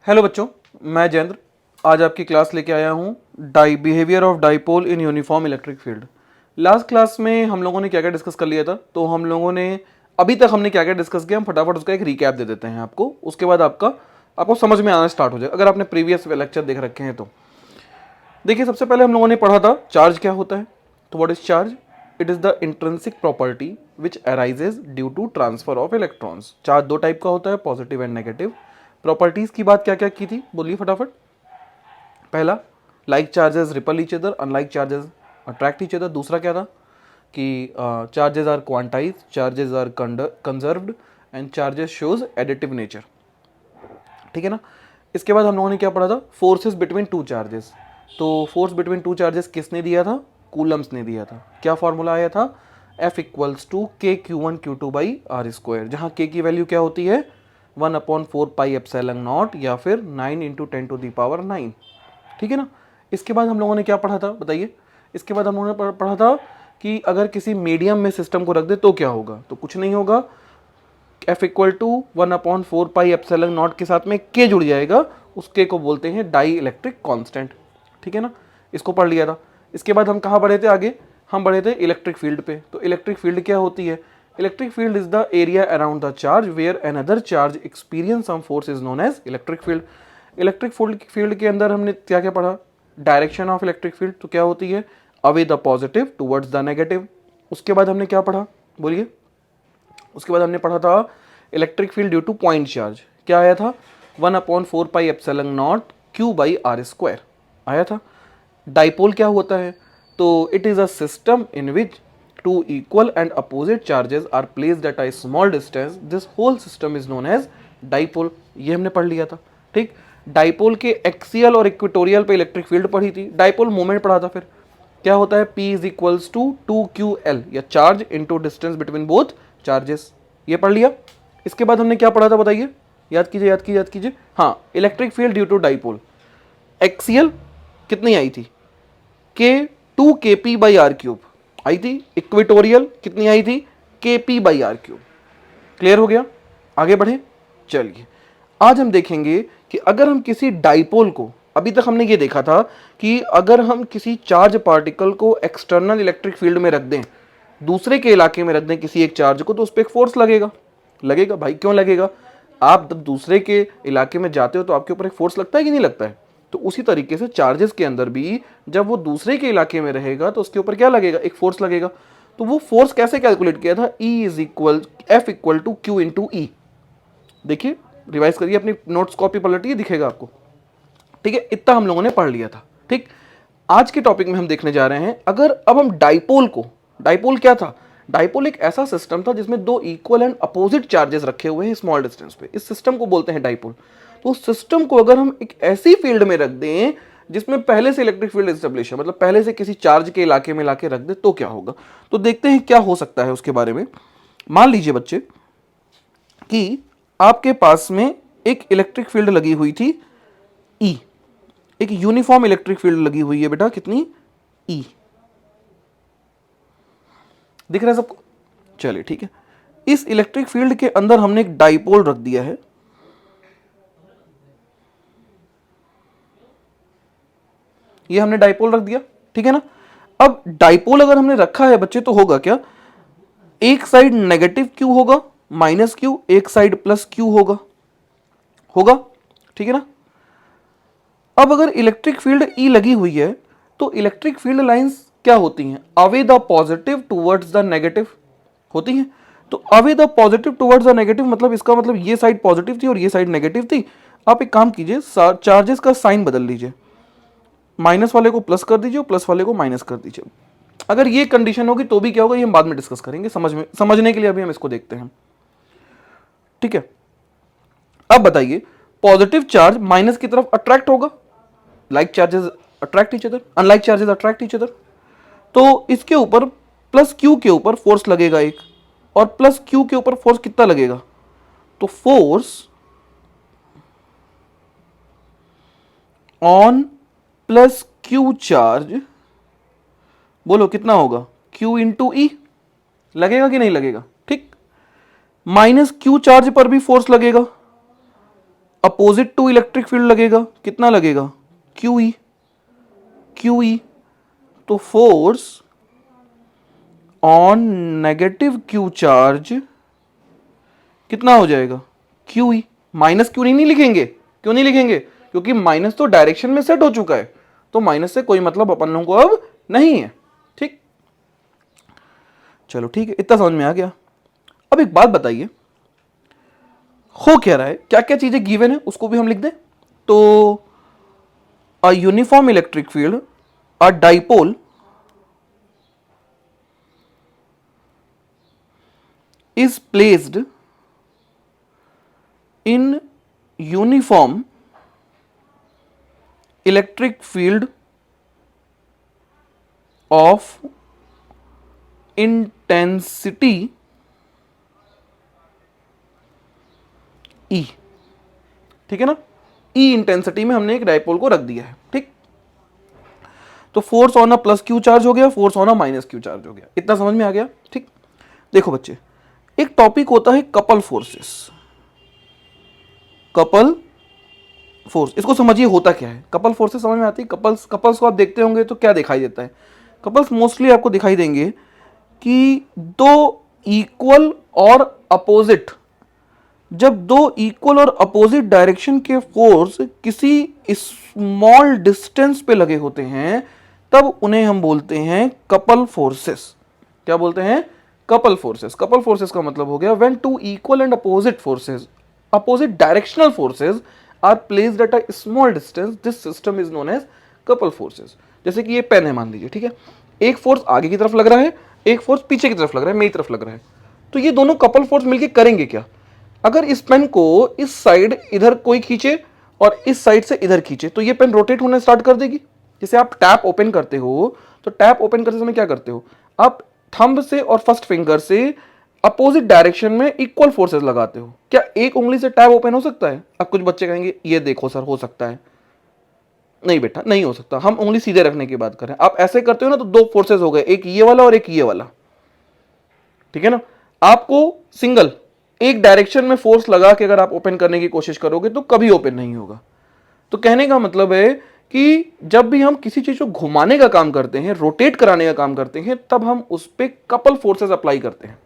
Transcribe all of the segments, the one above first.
Hello बच्चों, मैं जयेंद्र आज आपकी क्लास लेके आया हूँ behaviour of dipole in uniform electric field. Last class में हम लोगों ने क्या क्या डिस्कस कर लिया था, तो हम लोगों ने अभी तक हमने क्या क्या डिस्कस किया, हम फटाफट उसका एक रिकैप दे देते हैं आपको। उसके बाद आपको समझ में आना स्टार्ट हो जाए अगर आपने प्रीवियस लेक्चर देख रखे हैं तो। देखिए, सबसे पहले हम लोगों ने पढ़ा था चार्ज क्या होता है। तो what is charge? It is the intrinsic property which arises due to transfer of electrons. Charge दो टाइप का होता है, पॉजिटिव एंड नेगेटिव। प्रॉपर्टीज की बात क्या क्या की थी, बोलिए फटाफट। पहला, like charges repel each other, unlike charges attract each other. दूसरा क्या था कि charges are quantized, charges are conserved and charges shows additive nature. ठीक है ना। इसके बाद हम लोगों ने क्या पढ़ा था, फोर्सेस बिटवीन टू चार्जेस। तो फोर्स बिटवीन टू चार्जेस किसने दिया था? कूलम्स ने दिया था। क्या फॉर्मूला आया था? F equals to K Q one Q two by R square, जहाँ के की वैल्यू क्या होती है 1/4 पाई एप्सिलॉन नॉट या फिर 9 × 10⁻⁹। ठीक है ना। इसके बाद हम लोगों ने क्या पढ़ा था बताइए। इसके बाद हम लोगों ने पढ़ा था कि अगर किसी मीडियम में सिस्टम को रख दे तो क्या होगा। तो कुछ नहीं होगा, F equal to 1/4 pi epsilon naught के साथ में के जुड़ जाएगा, उसके को बोलते हैं डाई इलेक्ट्रिक कॉन्स्टेंट। ठीक है ना, इसको पढ़ लिया था। इसके बाद हम कहाँ बढ़े थे आगे, हम बढ़े थे इलेक्ट्रिक फील्ड पे। तो इलेक्ट्रिक फील्ड क्या होती है? Electric field is the area around the charge where another charge experience some force is known as electric field. Electric field के अंदर हमने क्या क्या पढ़ा? डायरेक्शन ऑफ इलेक्ट्रिक फील्ड तो क्या होती है, away the positive towards the negative. उसके बाद हमने क्या पढ़ा, बोलिए। उसके बाद हमने पढ़ा था electric field due to point charge. क्या आया था? 1/4 pi epsilon naught Q by R square आया था। डाइपोल क्या होता है? तो it is a system in which two equal and opposite charges are placed at a small distance, this whole system is known as dipole. ये हमने पढ़ लिया था। ठीक, डाइपोल के एक्सियल और इक्वेटोरियल पे इलेक्ट्रिक फील्ड पढ़ी थी। डाइपोल मोमेंट पढ़ा था। फिर क्या होता है? P is equals to 2QL या charge into distance between both charges, ये पढ़ लिया। इसके बाद हमने क्या पढ़ा था बताइए, याद कीजिए याद कीजिए याद कीजिए। हाँ, electric field due to dipole axial कितनी आई थी? K2KP/r³ आई थी। इक्वेटोरियल कितनी आई थी? KP/r³। क्लियर हो गया? आगे बढ़े, चलिए। आज हम देखेंगे कि अगर हम किसी डाइपोल को, अभी तक हमने ये देखा था कि अगर हम किसी चार्ज पार्टिकल को एक्सटर्नल इलेक्ट्रिक फील्ड में रख दें, दूसरे के इलाके में रख दें किसी एक चार्ज को, तो उस पर एक फोर्स लगेगा। लगेगा भाई, क्यों लगेगा? आप जब दूसरे के इलाके में जाते हो तो आपके ऊपर एक फोर्स लगता है कि नहीं लगता है? तो उसी तरीके से चार्जेस के अंदर भी जब वो दूसरे के इलाके में रहेगा तो उसके ऊपर क्या लगेगा? एक फोर्स लगेगा। तो वो फोर्स कैसे कैलकुलेट किया था? F equal to Q into E. देखिए, रिवाइज करिए, अपनी नोट्स कॉपी पलटिए, दिखेगा आपको। ठीक है, इतना हम लोगों ने पढ़ लिया था। ठीक, आज के टॉपिक में हम देखने जा रहे हैं, अगर अब हम डाइपोल को, डाइपोल क्या था? डाइपोल एक ऐसा सिस्टम था जिसमें दो इक्वल एंड अपोजिट चार्जेस रखे हुए हैं स्मॉल डिस्टेंस पे। इस सिस्टम को बोलते हैं डाइपोल। तो उस सिस्टम को अगर हम एक ऐसी फील्ड में रख दें जिसमें पहले से इलेक्ट्रिक फील्ड एस्टेब्लिश है, मतलब पहले से किसी चार्ज के इलाके में लाके रख दे, तो क्या होगा? तो देखते हैं क्या हो सकता है उसके बारे में। मान लीजिए बच्चे कि आपके पास में एक इलेक्ट्रिक फील्ड लगी हुई थी E, एक यूनिफॉर्म इलेक्ट्रिक फील्ड लगी हुई है बेटा, कितनी? E। दिख रहा है सबको? चलिए ठीक है। इस इलेक्ट्रिक फील्ड के अंदर हमने एक डाइपोल रख दिया है। ये हमने डाइपोल रख दिया, ठीक है ना। अब डाइपोल अगर हमने रखा है बच्चे, तो होगा क्या? एक साइड नेगेटिव क्यू होगा, माइनस क्यू, एक साइड प्लस क्यू होगा, होगा, ठीक है ना। अब अगर इलेक्ट्रिक फील्ड E लगी हुई है तो इलेक्ट्रिक फील्ड लाइंस क्या होती हैं? Away the positive towards the negative होती हैं। तो away the positive towards the negative मतलब इसका मतलब ये साइड पॉजिटिव थी और ये साइड नेगेटिव थी। आप एक काम कीजिए, चार्जेस का साइन बदल लीजिए, माइनस वाले को प्लस कर दीजिए और प्लस वाले को माइनस कर दीजिए। अगर ये कंडीशन होगी तो भी क्या होगा, ये हम बाद में डिस्कस करेंगे, समझने के लिए अभी हम इसको देखते हैं। ठीक है, अब बताइए, पॉजिटिव चार्ज माइनस की तरफ अट्रैक्ट होगा, like charges attract each other, unlike charges attract each other. तो इसके ऊपर प्लस क्यू के ऊपर फोर्स लगेगा एक, और प्लस क्यू के ऊपर फोर्स कितना लगेगा? तो force on plus Q charge, बोलो कितना होगा? क्यू इंटू ई। लगेगा कि नहीं लगेगा? ठीक, माइनस क्यू चार्ज पर भी फोर्स लगेगा, अपोजिट टू इलेक्ट्रिक फील्ड लगेगा, कितना लगेगा, QE, QE। तो force on negative Q charge कितना हो जाएगा, QE। माइनस क्यू नहीं लिखेंगे, क्यों नहीं लिखेंगे, क्योंकि माइनस तो डायरेक्शन में सेट हो चुका है, तो माइनस से कोई मतलब अपन लोगों को अब नहीं है। ठीक, चलो ठीक है, इतना समझ में आ गया। अब एक बात बताइए, हो क्या रहा है, क्या क्या चीजें गिवन है उसको भी हम लिख दें। तो a uniform electric field, a dipole is placed in uniform electric field of intensity E। ठीक है ना, E इंटेंसिटी में हमने एक डाइपोल को रख दिया है। ठीक, तो force on a plus Q charge हो गया, force on a minus Q charge हो गया, इतना समझ में आ गया। ठीक, देखो बच्चे, एक टॉपिक होता है कपल फोर्सेस, कपल फोर्स, इसको समझिए होता क्या है। कपल फोर्सेस समझ में आती है, कपल्स को आप देखते होंगे तो क्या दिखाई देता है, कपल्स मोस्टली आपको दिखाई देंगे कि दो इक्वल और अपोजिट, जब दो इक्वल और अपोजिट डायरेक्शन के फोर्स किसी स्मॉल डिस्टेंस पे लगे होते हैं, तब उन्हें हम बोलते हैं कपल फोर्सेस। क्या बोलते हैं, कपल फोर्सेस। कपल फोर्सेस का मतलब हो गया when two equal and opposite forces, opposite directional forces are placed at a small distance, this system is known as couple forces. जैसे कि ये पेन है मान लीजिए, ठीक है, एक फोर्स आगे की तरफ लग रहा है, एक फोर्स पीछे की तरफ लग रहा है, मेरी तरफ लग रहा है, तो ये दोनों कपल फोर्स मिलके करेंगे क्या, अगर इस पेन को इस साइड इधर कोई खींचे और इस साइड से इधर खींचे तो ये पेन रोटेट होना स्टार्ट कर देगी। जैसे आप टैप ओपन करते हो, तो टैप ओपन करते समय क्या करते हो, आप थंब से और फर्स्ट फिंगर से अपोजिट डायरेक्शन में इक्वल फोर्सेस लगाते हो। क्या एक उंगली से टैप ओपन हो सकता है? अब कुछ बच्चे कहेंगे ये देखो सर हो सकता है, नहीं बेटा नहीं हो सकता, हम उंगली सीधे रखने की बात करें। आप ऐसे करते हो ना तो दो फोर्सेस हो गए, एक ये वाला और एक ये वाला, ठीक है ना। आपको सिंगल एक डायरेक्शन में फोर्स लगा के अगर आप ओपन करने की कोशिश करोगे तो कभी ओपन नहीं होगा। तो कहने का मतलब है कि जब भी हम किसी चीज को घुमाने का काम करते हैं, रोटेट कराने का काम करते हैं, तब हम उस पर कपल फोर्सेस अप्लाई करते हैं।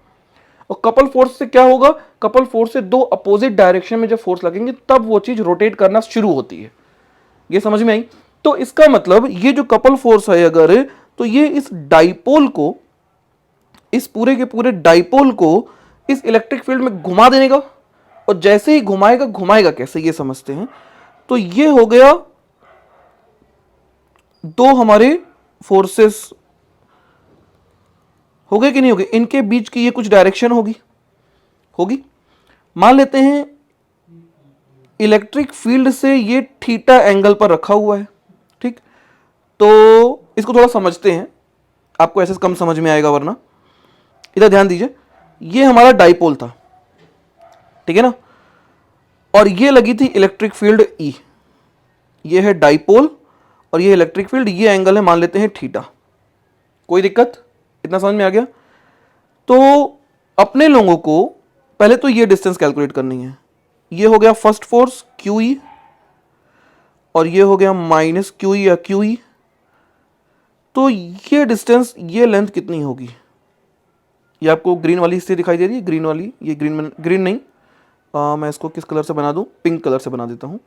और कपल फोर्स से क्या होगा, कपल फोर्स से दो अपोजिट डायरेक्शन में जब फोर्स लगेंगे तब वो चीज रोटेट करना शुरू होती है। ये समझ में आई? तो इसका मतलब ये जो कपल फोर्स है अगर, तो ये इस डाइपोल को, इस पूरे के पूरे डाइपोल को इस इलेक्ट्रिक फील्ड में घुमा देगा। और जैसे ही घुमाएगा, घुमाएगा कैसे ये समझते हैं। तो ये हो गया दो हमारे फोर्सेस हो गए कि नहीं हो गए, इनके बीच की ये कुछ डायरेक्शन होगी, मान लेते हैं इलेक्ट्रिक फील्ड से ये थीटा एंगल पर रखा हुआ है। ठीक, तो इसको थोड़ा समझते हैं, आपको ऐसे कम समझ में आएगा वरना। इधर ध्यान दीजिए, ये हमारा डाइपोल था, ठीक है ना, और ये लगी थी इलेक्ट्रिक फील्ड E। ये है डाइपोल और ये इलेक्ट्रिक फील्ड, ये एंगल है मान लेते हैं थीटा। कोई दिक्कत? इतना समझ में आ गया? तो अपने लोगों को पहले तो ये डिस्टेंस कैलकुलेट करनी है। ये हो गया फर्स्ट फोर्स QE और ये हो गया माइनस QE या QE। तो ये डिस्टेंस, ये लेंथ कितनी होगी? ये आपको ग्रीन वाली हिस्से दिखाई दे रही है, ग्रीन वाली, ये ग्रीन नहीं, मैं इसको किस कलर से बना दूं, पिंक कलर से बना देता हूं।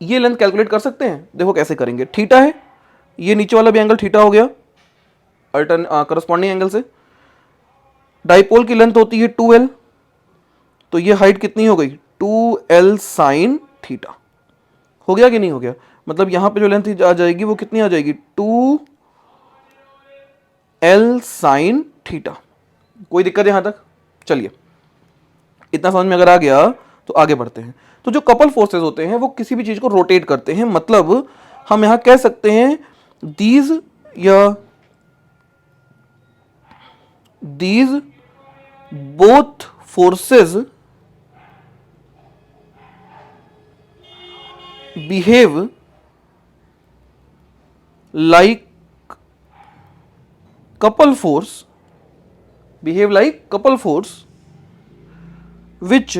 ये लेंथ कैलकुलेट कर सकते हैं। देखो कैसे करेंगे, थीटा है, ये नीचे वाला भी एंगल थीटा हो गया करस्पॉन्डिंग एंगल से। डाइपोल की लेंथ होती है 2L, तो ये हाइट कितनी हो गई 2L साइन थीटा। हो गया कि नहीं हो गया? मतलब यहां पे जो लेंथ आ जाएगी वो कितनी आ जाएगी 2L साइन थीटा। कोई दिक्कत है यहां तक? चलिए, इतना समझ में अगर आ गया तो आगे बढ़ते हैं। तो जो कपल फोर्सेस होते हैं वो किसी भी चीज को रोटेट करते हैं। मतलब हम यहां कह सकते हैं these both forces behave like couple force which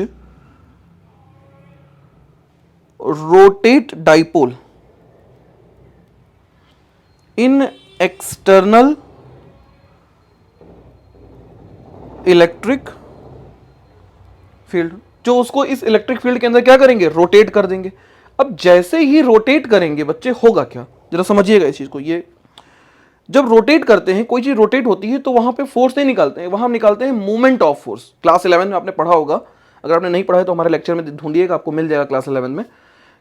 rotate dipole in external electric field, जो उसको इस इलेक्ट्रिक फील्ड के अंदर क्या करेंगे, रोटेट कर देंगे। अब जैसे ही रोटेट करेंगे बच्चे, होगा क्या, जरा समझिएगा इस चीज को। ये जब रोटेट करते हैं, कोई चीज रोटेट होती है तो वहां पे फोर्स नहीं निकालते हैं, वहां हम निकालते हैं मोमेंट ऑफ फोर्स। क्लास 11 में आपने पढ़ा होगा, अगर आपने नहीं पढ़ा है तो हमारे लेक्चर में ढूंढिएगा, आपको मिल जाएगा क्लास 11 में,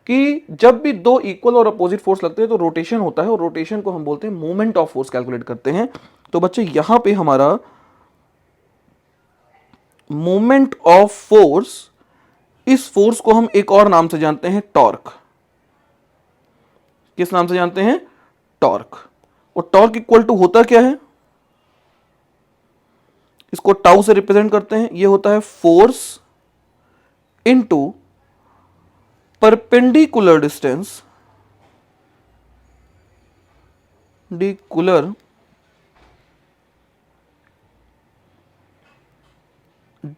कि जब भी दो इक्वल और अपोजिट फोर्स लगते हैं तो रोटेशन होता है, और रोटेशन को हम बोलते हैं मोमेंट ऑफ फोर्स कैलकुलेट करते हैं। तो बच्चे यहां पे हमारा मोमेंट ऑफ फोर्स, इस फोर्स को हम एक और नाम से जानते हैं, टॉर्क। किस नाम से जानते हैं, टॉर्क। और टॉर्क इक्वल टू होता क्या है, इसको टाउ से रिप्रेजेंट करते हैं, ये होता है फोर्स इनटू परपेंडिकुलर डिस्टेंस, डिकुलर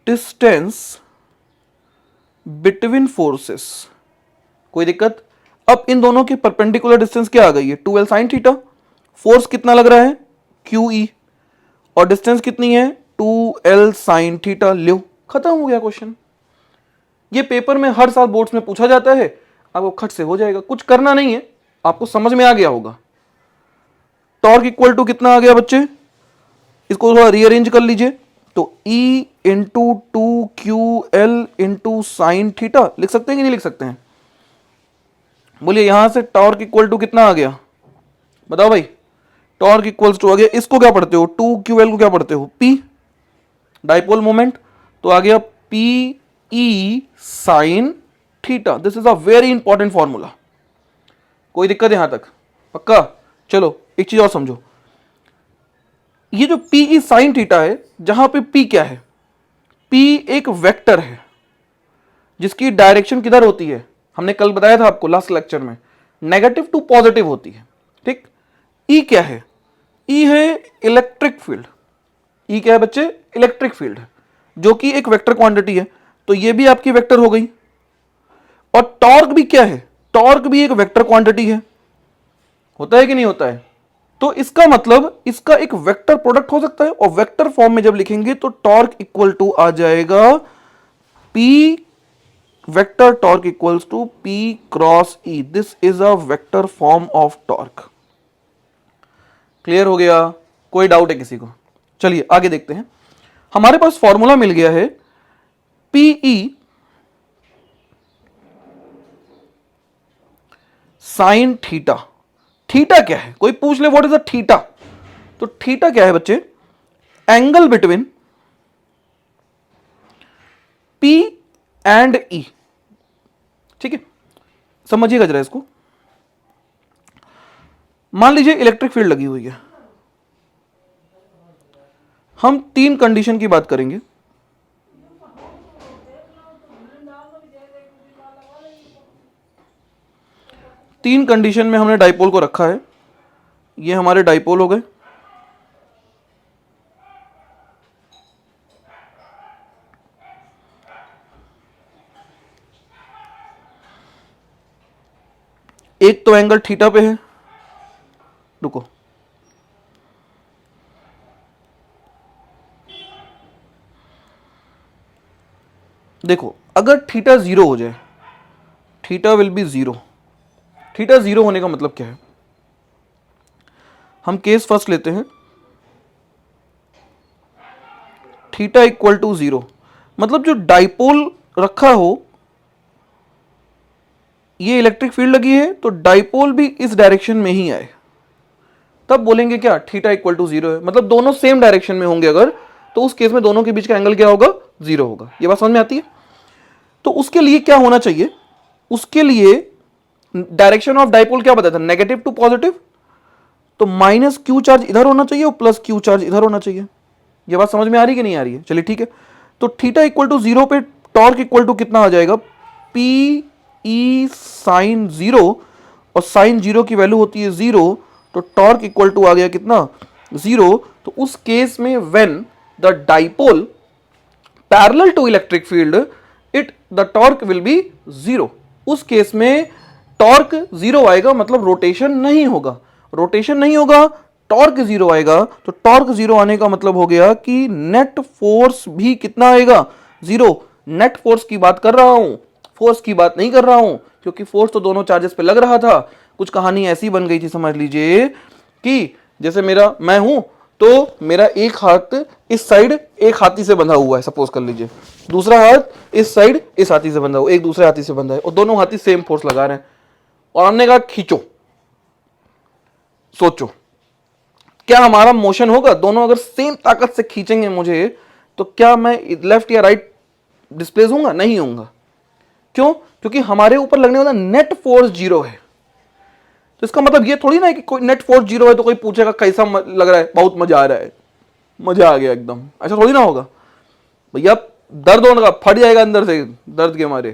डिस्टेंस बिटवीन फोर्सेस। कोई दिक्कत? अब इन दोनों की परपेंडिकुलर डिस्टेंस क्या आ गई है, 2l sin थीटा। फोर्स कितना लग रहा है, QE, और डिस्टेंस कितनी है, 2l sin थीटा। लो, खत्म हो गया क्वेश्चन। ये पेपर में हर साल बोर्ड्स में पूछा जाता है, आपको खट से हो जाएगा, कुछ करना नहीं है, आपको समझ में आ गया होगा। टॉर्क इक्वल टू कितना आ गया बच्चे, इसको थोड़ा रीअरेंज कर लीजिए, तो E into 2QL into sine theta लिख सकते हैं कि नहीं लिख सकते हैं, बोलिए। यहां से टॉर्क इक्वल टू कितना आ गया, बताओ भाई। टॉर्क इक्वल्स टू आ गया, इसको क्या पढ़ते हो, 2QL को क्या पढ़ते हो, P, डाइपोल मोमेंट, तो आ गया PE sine theta. This is a very important formula. कोई दिक्कत यहां तक, पक्का? चलो एक चीज और समझो, ये जो PE साइन थीटा है, जहां पे P क्या है, P एक वेक्टर है जिसकी डायरेक्शन किधर होती है, हमने कल बताया था आपको लास्ट लेक्चर में, नेगेटिव टू पॉजिटिव होती है, ठीक। E क्या है, E है इलेक्ट्रिक फील्ड। E क्या है बच्चे, इलेक्ट्रिक फील्ड, जो कि एक वेक्टर क्वांटिटी है, तो ये भी आपकी वेक्टर हो गई। और टॉर्क भी क्या है, टॉर्क भी एक वेक्टर क्वांटिटी है, होता है कि नहीं होता है? तो इसका मतलब इसका एक वेक्टर प्रोडक्ट हो सकता है, और वेक्टर फॉर्म में जब लिखेंगे तो टॉर्क इक्वल टू आ जाएगा P vector torque equals to P cross E। This is a vector form of torque. Clear हो गया? कोई डाउट है किसी को? चलिए आगे देखते हैं। हमारे पास फॉर्मूला मिल गया है PE साइन थीटा। थीटा क्या है, कोई पूछ ले व्हाट इज अ थीटा, तो थीटा क्या है बच्चे, angle between P and E। ठीक है, समझिएगा जरा इसको। मान लीजिए इलेक्ट्रिक फील्ड लगी हुई है, हम तीन कंडीशन की बात करेंगे। तीन कंडीशन में हमने डाइपोल को रखा है, ये हमारे डाइपोल हो गए। एक तो एंगल थीटा पे है, रुको, देखो अगर थीटा जीरो हो जाए, theta will be zero. Theta zero होने का मतलब क्या है, हम केस फर्स्ट लेते हैं, थीटा इक्वल टू जीरो, मतलब जो डाइपोल रखा हो, ये इलेक्ट्रिक फील्ड लगी है तो डाइपोल भी इस डायरेक्शन में ही आए, तब बोलेंगे क्या, थीटा इक्वल टू जीरो है। मतलब दोनों सेम डायरेक्शन में होंगे अगर, तो उस केस में दोनों के बीच का एंगल क्या होगा, जीरो होगा। ये बात समझ में आती है? तो उसके लिए क्या होना चाहिए, उसके लिए डायरेक्शन ऑफ डाइपोल क्या बताया था, नेगेटिव टू पॉजिटिव, तो माइनस क्यू चार्ज इधर होना चाहिए और प्लस क्यू चार्ज इधर होना चाहिए। ये बात समझ में आ रही कि नहीं आ रही है? चलिए ठीक है, तो थीटा इक्वल टू जीरो पे टॉर्क इक्वल टू कितना आ जाएगा, पी ई साइन जीरो, और साइन जीरो की वैल्यू होती है जीरो, तो टॉर्क इक्वल टू आ गया कितना, जीरो। तो उस केस में when the dipole parallel to electric field, it the torque will be zero. उस केस में टॉर्क जीरो आएगा, मतलब रोटेशन नहीं होगा। रोटेशन नहीं होगा, टॉर्क जीरो आएगा, तो टॉर्क जीरो आने का मतलब हो गया कि नेट फोर्स भी कितना आएगा, जीरो। नेट फोर्स की बात कर रहा हूं, फोर्स की बात नहीं कर रहा हूं, क्योंकि फोर्स तो दोनों चार्जेस पे लग रहा था। कुछ कहानी ऐसी बन गई थी, समझ लीजिए कि जैसे मैं हूं, तो मेरा एक हाथ इस साइड एक हाथी से बंधा हुआ है, सपोज कर लीजिए, दूसरा हाथ इस साइड इस हाथी से बंधा हुआ, एक दूसरे हाथी से बंधा है, और दोनों हाथी सेम फोर्स लगा रहे हैं, और हमने कहा खींचो। सोचो क्या हमारा मोशन होगा? दोनों अगर सेम ताकत से खींचेंगे मुझे, तो क्या मैं लेफ्ट या राइट डिस्प्लेस होऊंगा? नहीं होऊंगा। क्यों? क्योंकि हमारे ऊपर लगने वाला नेट फोर्स जीरो है। तो इसका मतलब ये थोड़ी ना है कि कोई नेट फोर्स जीरो है तो कोई पूछेगा कैसा लग रहा है, बहुत मजा आ रहा है, मजा आ गया एकदम, ऐसा थोड़ी ना होगा भैया। दर्द होगा, फट जाएगा अंदर से दर्द के मारे।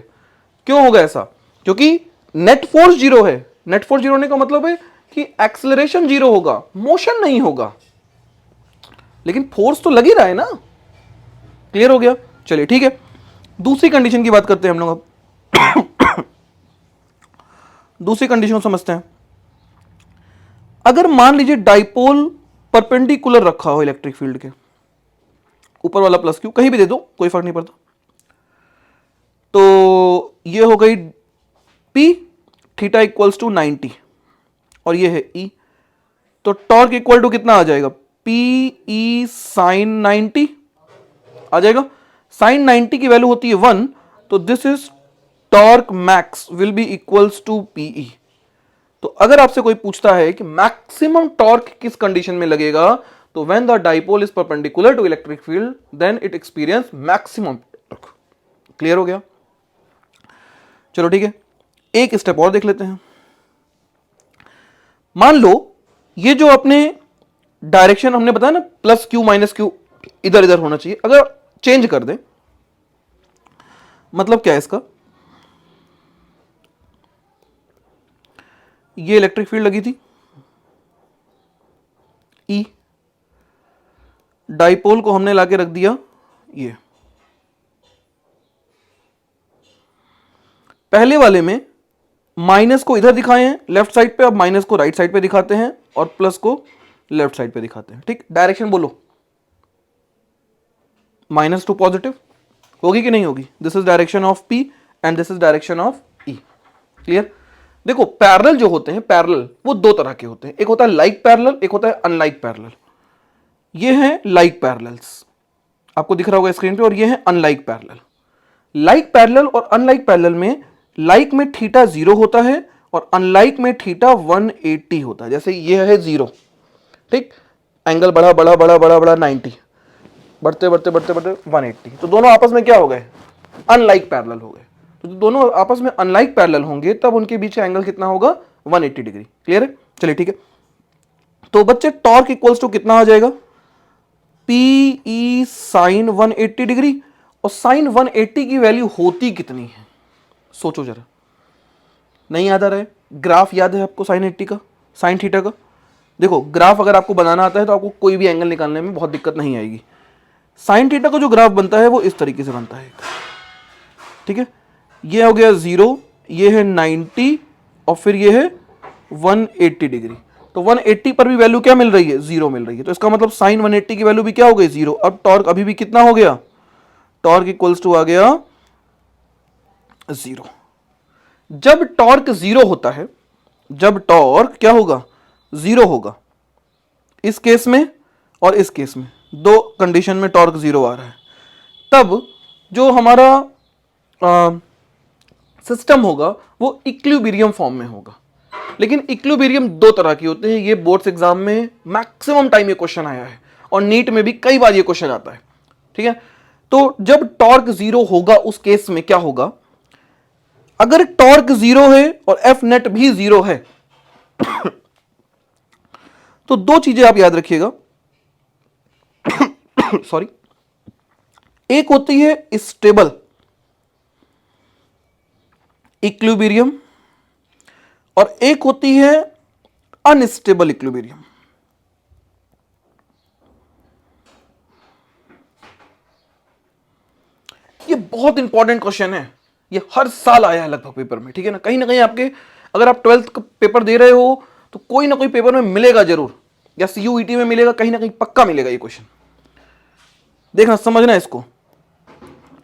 क्यों होगा ऐसा? क्योंकि नेट फोर्स जीरो है। नेट फोर्स जीरो होने का मतलब है कि एक्सेलरेशन जीरो होगा, मोशन नहीं होगा, लेकिन फोर्स तो लग ही रहा है ना। क्लियर हो गया? चलिए ठीक है, दूसरी कंडीशन की बात करते हैं हम लोग अब। दूसरी कंडीशन समझते हैं। अगर मान लीजिए डाइपोल परपेंडिकुलर रखा हो इलेक्ट्रिक फील्ड के, ऊपर वाला प्लस क्यू कहीं भी दे दो, कोई फर्क नहीं पड़ता, तो ये हो गई P थीटा इक्वल्स टू 90 और ये है E, तो टॉर्क इक्वल टू कितना आ जाएगा? PE साइन 90 आ जाएगा। साइन 90 की वैल्यू होती है 1, तो this is torque max will be equals to PE। तो अगर आपसे कोई पूछता है कि मैक्सिमम टॉर्क किस कंडीशन में लगेगा, तो when the dipole is perpendicular to electric field then it experience maximum torque. Clear हो गया? चलो ठीक है, एक स्टेप और देख लेते हैं। मान लो ये जो अपने डायरेक्शन हमने बताया ना, प्लस क्यू माइनस क्यू इधर इधर होना चाहिए, अगर चेंज कर दें, मतलब क्या है इसका? ये इलेक्ट्रिक फील्ड लगी थी E, डाइपोल को हमने लाके रख दिया ये। पहले वाले में माइनस को इधर दिखाए हैं लेफ्ट साइड पे, अब माइनस को राइट साइड पे दिखाते हैं और प्लस को लेफ्ट साइड पे दिखाते हैं। ठीक, डायरेक्शन बोलो, माइनस टू पॉजिटिव होगी कि नहीं होगी? This is direction of P and this is direction of E। Clear? देखो पैरेलल जो होते हैं, पैरेलल वो दो तरह के होते हैं, एक होता है लाइक पैरेलल, एक होता है अनलाइक पैरेलल। ये हैं लाइक पैरेलल्स, आपको दिख रहा होगा स्क्रीन पे, और ये हैं अनलाइक पैरेलल। लाइक पैरेलल और अनलाइक पैरेलल में लाइक में थीटा 0 होता है और अनलाइक में थीटा 180 होता है। जैसे ये है 0, ठीक, एंगल बढ़ा बढ़ा बढ़ा बढ़ा बढ़ा 90, बढ़ते बढ़ते बढ़ते बढ़ते 180, तो दोनों आपस में क्या हो गए? अनलाइक पैरेलल हो गए। तो दोनों आपस में अनलाइक पैरेलल होंगे तब उनके बीच एंगल कितना होगा? 180 डिग्री। क्लियर है? चलिए ठीक है, तो बच्चे टॉर्क इक्वल्स टू कितना आ जाएगा? PE sine 180 degree. और साइन 180 की वैल्यू होती कितनी है? सोचो जरा। नहीं याद आ रहा है? ग्राफ याद है आपको साइन 80 का, साइन थीटा का? देखो ग्राफ अगर आपको बनाना आता है तो आपको कोई भी एंगल निकालने में बहुत दिक्कत नहीं आएगी। साइन थीटा का जो ग्राफ बनता है वो इस तरीके से बनता है, ठीक है, ये हो गया 0, ये है 90 और फिर ये है 180 डिग्री। तो 180 पर भी वैल्यू क्या मिल रही है? 0 मिल रही है। तो इसका मतलब साइन 180 की वैल्यू भी क्या हो गई? 0। अब टॉर्क अभी भी कितना हो गया? टॉर्क इक्वल्स टू आ गया 0। जब टॉर्क 0 होता है, जब टॉर्क क्या होगा? 0 होगा, इस केस में और इस केस में, दो कंडीशन में टॉर्क 0 आ रहा है, तब जो हमारा सिस्टम होगा वो इक्विलिब्रियम फॉर्म में होगा। लेकिन इक्विलिब्रियम दो तरह के होते हैं, ये बोर्ड्स एग्जाम में मैक्सिमम टाइम ये क्वेश्चन आया है और नीट में भी कई बार ये क्वेश्चन आता है, ठीक है। तो जब टॉर्क 0 होगा उस केस में क्या होगा? अगर टॉर्क 0 है और एफ नेट भी 0 है तो दो चीजें आप याद रखिएगा। सॉरी, एक होती है स्टेबल इक्विलिब्रियम और एक होती है अनस्टेबल इक्विलिब्रियम। ये बहुत इंपॉर्टेंट क्वेश्चन है, ये हर साल आया है लगभग पेपर में, ठीक है ना कहीं आपके, अगर आप 12th का पेपर दे रहे हो तो कोई ना कोई पेपर में मिलेगा जरूर, या CUET में मिलेगा, कहीं ना कहीं पक्का मिलेगा ये क्वेश्चन। देखना, समझना इसको,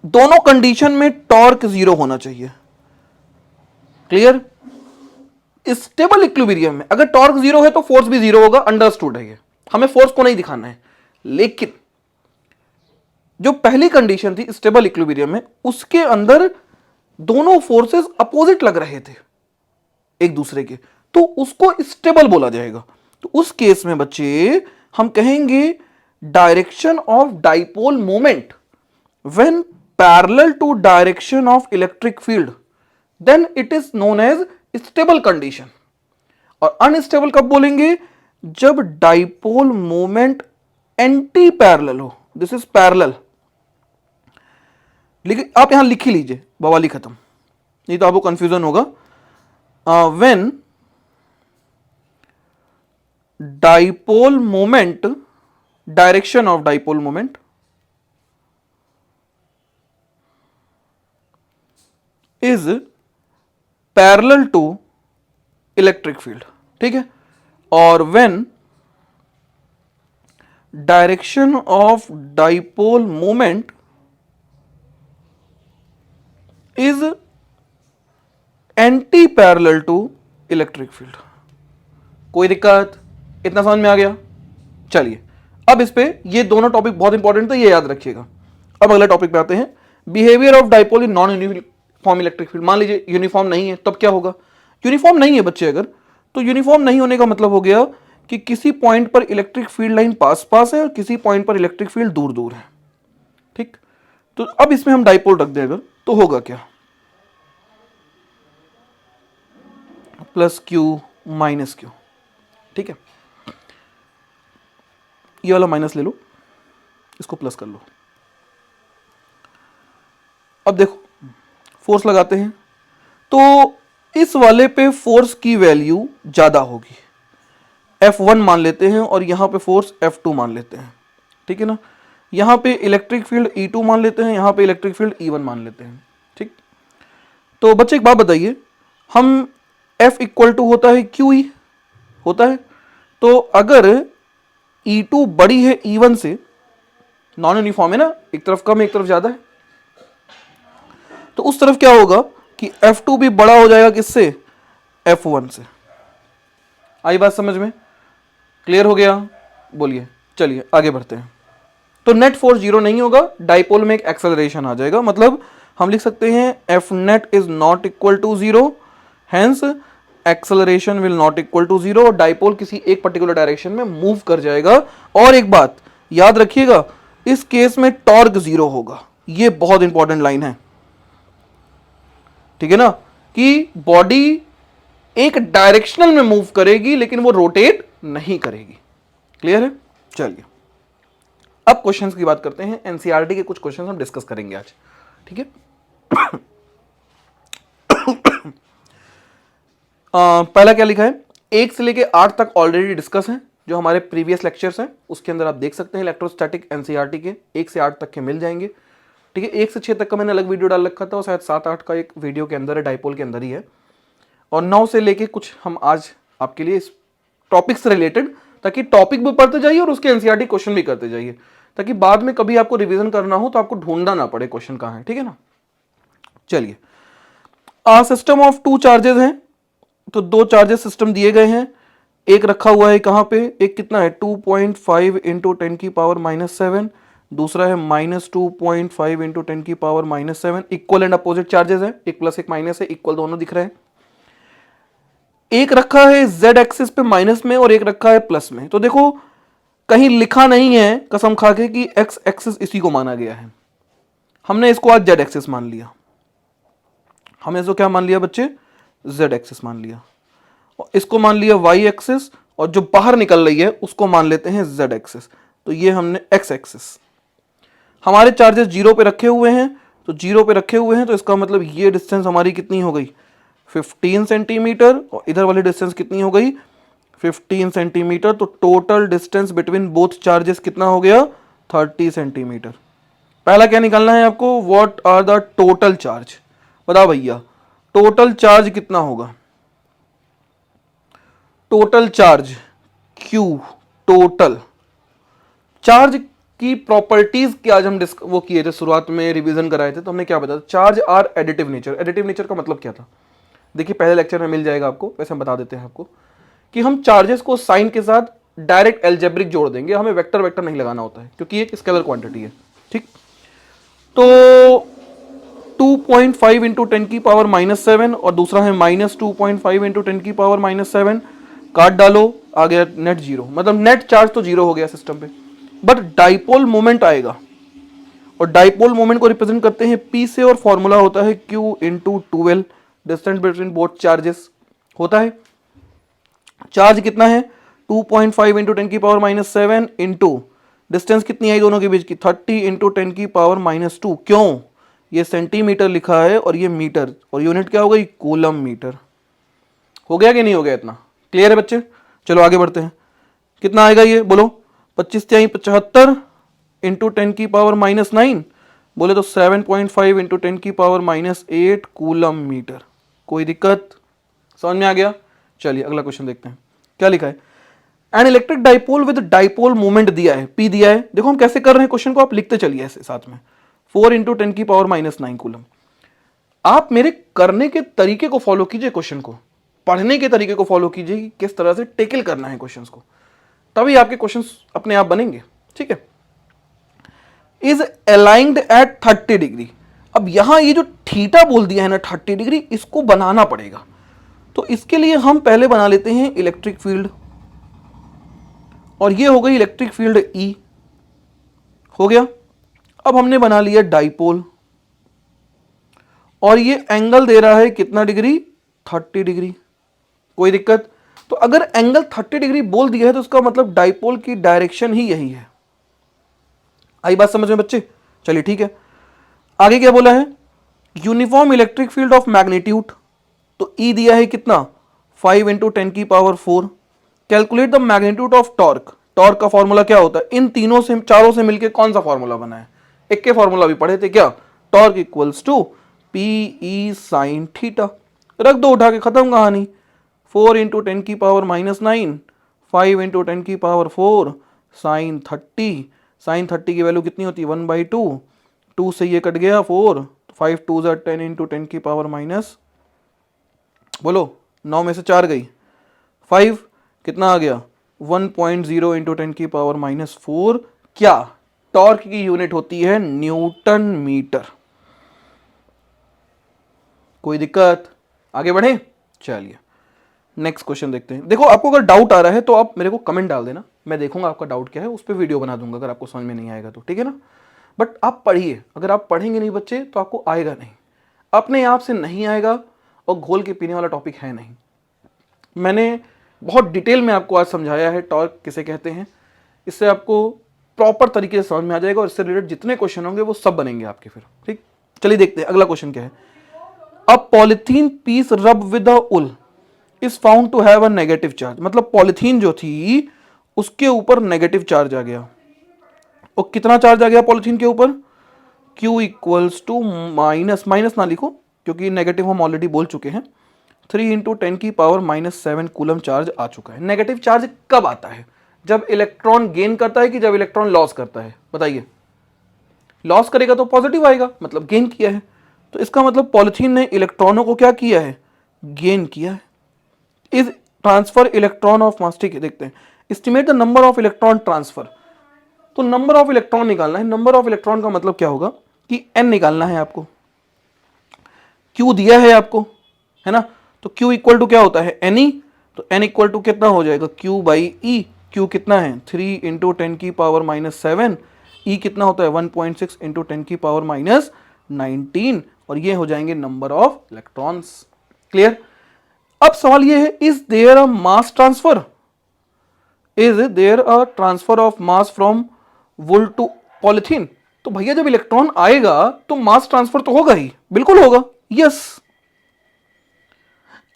दोनों कंडीशन में टॉर्क 0 होना चाहिए। क्लियर? स्टेबल इक्विलिब्रियम में अगर टॉर्क 0 है तो फोर्स भी 0 होगा, अंडरस्टूड है ये, हमें फोर्स को नहीं दिखाना है। लेकिन जो पहली कंडीशन थी स्टेबल इक्विलिब्रियम में, उसके अंदर दोनों फोर्सेस अपोजिट लग रहे थे एक दूसरे के, तो उसको स्टेबल बोला जाएगा। तो उस केस में बच्चे हम कहेंगे direction of dipole moment when parallel to direction of electric field, then it is known as stable condition. और अनस्टेबल कब बोलेंगे? जब डाइपोल मोमेंट एंटी पैरेलल हो, दिस इज पैरेलल। लेकिन आप यहां लिख ही लीजिए, बवाली खत्म, नहीं तो आपको कंफ्यूजन होगा। When dipole moment, direction of dipole moment is parallel to electric field, ठीक है, और when direction of dipole moment is anti parallel to electric field. कोई दिक्कत? इतना समझ में आ गया? चलिए अब इस पे, ये दोनों टॉपिक बहुत इंपॉर्टेंट थे, ये याद रखिएगा। अब अगले टॉपिक पे आते हैं, behaviour of dipole in non uniform electric field. मान लीजिए यूनिफॉर्म नहीं है, तब क्या होगा? यूनिफॉर्म नहीं है बच्चे अगर, तो यूनिफॉर्म नहीं होने का मतलब हो गया कि किसी पॉइंट पर इलेक्ट्रिक फील्ड लाइन पास पास है और किसी पॉइंट पर इलेक्ट्रिक फील्ड दूर दूर है, ठीक। तो अब इसमें हम डाइपोल रख दें अगर, तो होगा क्या? प्लस क्यू माइनस क्यू, ठीक है, ये वाला माइनस ले लो, इसको प्लस कर लो। अब देखो फोर्स लगाते हैं, तो इस वाले पे फोर्स की वैल्यू ज्यादा होगी, F1 मान लेते हैं, और यहां पे फोर्स F2 मान लेते हैं, ठीक है ना। यहां पे इलेक्ट्रिक फील्ड E2 मान लेते हैं, यहां पे इलेक्ट्रिक फील्ड E1 मान लेते हैं, ठीक। तो बच्चे एक बात बताइए, हम F इक्वल टू होता है QE होता है, तो अगर E2 बड़ी है E1 से, नॉन यूनिफॉर्म है ना, एक तरफ कम एक तरफ ज्यादा है, तो उस तरफ क्या होगा कि F2 भी बड़ा हो जाएगा किससे? F1 से। आई बात समझ में? क्लियर हो गया? बोलिए। चलिए आगे बढ़ते हैं। तो नेट फोर्स 0 नहीं होगा, डाइपोल में एक एक्सेलरेशन आ जाएगा, मतलब हम लिख सकते हैं F net is not equal to 0, hence acceleration will not equal to 0, और डाइपोल किसी एक पर्टिकुलर डायरेक्शन में मूव कर जाएगा। और एक बात याद रखिएगा, इस केस में टॉर्क 0 होगा, ये बहुत इंपॉर्टेंट लाइन है, ठीक है ना, कि बॉडी एक डायरेक्शनल में मूव करेगी लेकिन वो रोटेट नहीं करेगी। क्लियर है? चलिए अब क्वेश्चंस की बात करते हैं, एनसीईआरटी के कुछ क्वेश्चंस हम डिस्कस करेंगे आज, ठीक है। पहला क्या लिखा है? 1 से लेके 8 तक ऑलरेडी डिस्कस है, जो हमारे प्रीवियस लेक्चर्स हैं उसके अंदर आप देख सकते हैं, इलेक्ट्रोस्टैटिक एनसीईआरटी के 1 से 8 तक के मिल जाएंगे, ठीक है। 1 से 6 तक का मैंने अलग वीडियो डाल रखा था, और शायद 7-8 का एक वीडियो के अंदर है, डाइपोल के अंदर ही है। और 9 से लेके कुछ हम आज आपके लिए इस टॉपिक से रिलेटेड, ताकि टॉपिक भी पढ़ते जाइए और उसके एनसीईआरटी क्वेश्चन भी करते जाइए, ताकि बाद में कभी आपको रिवीजन करना हो तो आपको ढूंढना ना पड़े क्वेश्चन कहाँ है, ठीक है ना। चलिए, सिस्टम ऑफ 2 चार्जेस हैं, तो 2 चार्जेस सिस्टम दिए गए हैं, एक रखा हुआ है कहाँ पे, एक कितना है 2.5 इंटू 10 की पावर -7, दूसरा है -2.5 इंटू 10 की power -7, equal and opposite charges है, एक प्लस एक माइनस है, इक्वल दोनों दिख रहे हैं। एक रखा है z एक्सिस पे माइनस में और एक रखा है प्लस में, तो देखो कहीं लिखा नहीं है कसम खा के कि x एक्सिस इसी को माना गया है, हमने इसको आज z एक्सिस मान लिया, हमने इसको क्या मान लिया बच्चे? z एक्सिस मान लिया, और इसको मान लिया y एक्सिस, और जो बाहर निकल रही है उसको मान लेते हैं z एक्सिस, तो ये हमने x एक्सिस। हमारे चार्जेस 0 पे रखे हुए हैं, तो 0 पे रखे हुए हैं, तो इसका मतलब ये डिस्टेंस हमारी कितनी हो गई 15 सेंटीमीटर, और इधर वाली डिस्टेंस कितनी हो गई 15 सेंटीमीटर, तो total distance between both charges कितना हो गया 30 सेंटीमीटर। पहला क्या निकालना है आपको? What are the total charge, बताओ भैया टोटल चार्ज कितना होगा, total charge Q, total charge की प्रॉपर्टीज की आज हम वो किए थे, शुरुआत में रिवीजन कराए थे, तो हमने क्या बताया, charge are additive nature. Additive nature का मतलब क्या था, देखिए पहले लेक्चर में मिल जाएगा आपको, वैसे हम बता देते हैं आपको कि हम चार्जेस को साइन के साथ डायरेक्ट एल्जेब्रिक जोड़ देंगे, हमें वेक्टर वेक्टर नहीं लगाना होता है क्योंकि एक स्केलर क्वांटिटी है। ठीक, तो 2.5 इंटू 10⁻⁻7 और दूसरा है -2.5 इंटू 10⁻⁻7, काट डालो, आ गया नेट जीरो, मतलब नेट चार्ज तो जीरो हो गया सिस्टम पे, बट डाइपोल मोमेंट आएगा, और डाइपोल मोमेंट को रिप्रेजेंट करते हैं P से, और फॉर्मूला होता है Q into 12, distance between both charges होता है। चार्ज कितना है 2.5 इंटू 10⁻⁻7 इंटू डिस्टेंस कितनी आई दोनों के बीच की 30 इंटू 10⁻²। क्यों, ये सेंटीमीटर लिखा है और ये मीटर, और यूनिट क्या हो गई, कूलम मीटर। हो गया कि नहीं हो गया, इतना क्लियर है बच्चे? चलो आगे बढ़ते हैं, कितना आएगा ये बोलो, 25 × 75 इंटू 10⁻⁻9, बोले तो 7.5 इंटू 10⁻⁻8 कूलम मीटर। कोई दिक्कत, समझ में आ गया? चलिए अगला क्वेश्चन देखते हैं, क्या लिखा है, an electric dipole with dipole moment दिया है, P दिया है। देखो हम कैसे कर रहे हैं क्वेश्चन को, आप लिखते चलिए ऐसे साथ में, 4 इंटू 10⁻⁻9 कूलम। आप मेरे करने के तरीके को फॉलो कीजिए, क्वेश्चन को पढ़ने के तरीके को फॉलो कीजिए कि किस तरह से टेकल करना है क्वेश्चंस को, तभी आपके क्वेश्चंस अपने आप बनेंगे। ठीक है, इज अलाइंड एट 30 डिग्री। अब यहां ये जो थीटा बोल दिया है ना 30 डिग्री, इसको बनाना पड़ेगा, तो इसके लिए हम पहले बना लेते हैं इलेक्ट्रिक फील्ड, और ये हो गई इलेक्ट्रिक फील्ड E, हो गया। अब हमने बना लिया डाइपोल, और ये एंगल दे रहा है कितना डिग्री, 30 डिग्री। कोई दिक्कत? तो अगर एंगल 30 डिग्री बोल दिया है तो उसका मतलब डाइपोल की डायरेक्शन ही यही है। आई बात समझ में बच्चे? चलिए ठीक है, आगे क्या बोला है, uniform electric field of magnitude, तो E दिया है कितना 5 into 10⁻⁴। Calculate the magnitude of torque. Torque का फॉर्मूला क्या होता है, इन तीनों से चारों से मिलकर कौन सा फॉर्मूला बना है, एक के फॉर्मूला भी पढ़े थे क्या, torque equals to PE sine theta. रख दो उठा के, खत्म कहानी। 4 इंटू 10⁻⁻9, 5 इंटू 10⁻⁴, साइन 30। साइन 30 की वैल्यू कितनी होती है 1/2, 2 से ये कट गया 4, 5 2 10 इंटू 10⁻⁻, बोलो 9 में से 4 गई, 5 कितना आ गया 1.0 इंटू 10⁻⁻4। क्या, टॉर्क की यूनिट होती है न्यूटन मीटर। कोई दिक्कत, आगे बढ़े? चलिए नेक्स्ट क्वेश्चन देखते हैं। देखो आपको अगर डाउट आ रहा है तो आप मेरे को कमेंट डाल देना, मैं देखूंगा आपका डाउट क्या है, उस पर वीडियो बना दूंगा अगर आपको समझ में नहीं आएगा तो, ठीक है ना। बट आप पढ़िए, अगर आप पढ़ेंगे नहीं बच्चे तो आपको आएगा नहीं, अपने आप से नहीं आएगा, और घोल के पीने वाला टॉपिक है नहीं। मैंने बहुत डिटेल में आपको आज समझाया है टॉर्क किसे कहते हैं, इससे आपको प्रॉपर तरीके से समझ में आ जाएगा, और इससे रिलेटेड जितने क्वेश्चन होंगे वो सब बनेंगे आपके फिर। ठीक, चलिए देखते हैं अगला क्वेश्चन क्या है। A polythene piece rub with a wool is found to have a negative charge. मतलब पॉलिथीन जो थी उसके ऊपर नेगेटिव चार्ज आ गया, और कितना चार्ज आ गया पॉलिथीन के ऊपर, Q equals to minus, minus ना लिखो क्योंकि नेगेटिव हम ऑलरेडी बोल चुके हैं, 3 इंटू 10⁻⁻7 कूलम चार्ज आ चुका है। नेगेटिव चार्ज कब आता है, जब इलेक्ट्रॉन गेन करता है कि जब इलेक्ट्रॉन लॉस करता है, बताइए। लॉस करेगा तो पॉजिटिव आएगा, मतलब गेन किया है, तो इसका मतलब पॉलिथीन ने इलेक्ट्रॉनों को क्या किया है, गेन किया है। Is transfer electron of mass, ठीक है देखते हैं, estimate the number of electron transfer. तो नंबर ऑफ इलेक्ट्रॉन निकालना है, नंबर ऑफ इलेक्ट्रॉन का मतलब क्या होगा कि n निकालना है आपको, Q दिया है आपको, है ना, तो Q इक्वल टू क्या होता है Ne, तो n इक्वल टू कितना हो जाएगा Q बाई E। Q कितना है 3 इंटू 10⁻⁻7, E कितना होता है 1.6 इंटू 10⁻⁻19, और ये हो जाएंगे नंबर ऑफ इलेक्ट्रॉन्स। क्लियर? अब सवाल ये है, is there a mass transfer, is there a transfer of mass from wool to polythene. तो भैया जब इलेक्ट्रॉन आएगा तो मास ट्रांसफर तो होगा ही, बिल्कुल होगा, यस।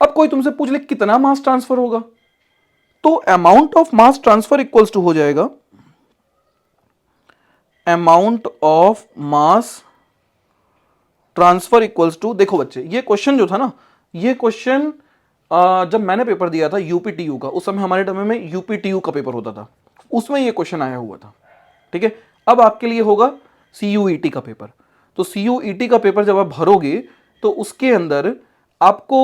अब कोई तुमसे पूछ ले कितना मास ट्रांसफर होगा, तो amount of mass transfer equals to हो जाएगा amount of mass transfer equals to, देखो बच्चे ये क्वेश्चन जो था ना, ये क्वेश्चन जब मैंने पेपर दिया था यूपीटीयू का, उस समय हमारे टाइम में यूपीटीयू का पेपर होता था, उसमें ये क्वेश्चन आया हुआ था। ठीक है, अब आपके लिए होगा सीयूईटी का पेपर। तो सीयूईटी का पेपर जब आप भरोगे तो उसके अंदर आपको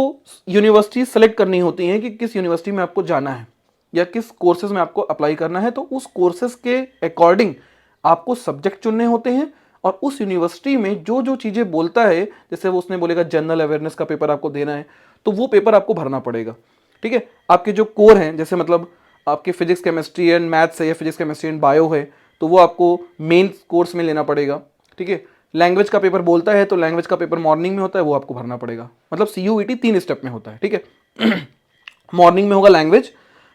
यूनिवर्सिटी सेलेक्ट करनी होती है कि किस यूनिवर्सिटी में आपको जाना है या किस कोर्सेज में आपको अप्लाई करना है। तो उस कोर्सेज के अकॉर्डिंग आपको सब्जेक्ट चुनने होते हैं और उस यूनिवर्सिटी में जो जो चीज़ें बोलता है, जैसे वो उसने बोलेगा जनरल अवेयरनेस का पेपर आपको देना है, तो वो पेपर आपको भरना पड़ेगा। ठीक है, आपके जो कोर हैं, जैसे मतलब आपके फिजिक्स केमिस्ट्री एंड मैथ्स है या फिजिक्स केमिस्ट्री एंड बायो है, तो वो आपको मेन कोर्स में लेना पड़ेगा। ठीक है, लैंग्वेज का पेपर बोलता है तो लैंग्वेज का पेपर मॉर्निंग में होता है, वो आपको भरना पड़ेगा। मतलब सीयूईटी 3 स्टेप में होता है। ठीक है, मॉर्निंग में होगा लैंग्वेज,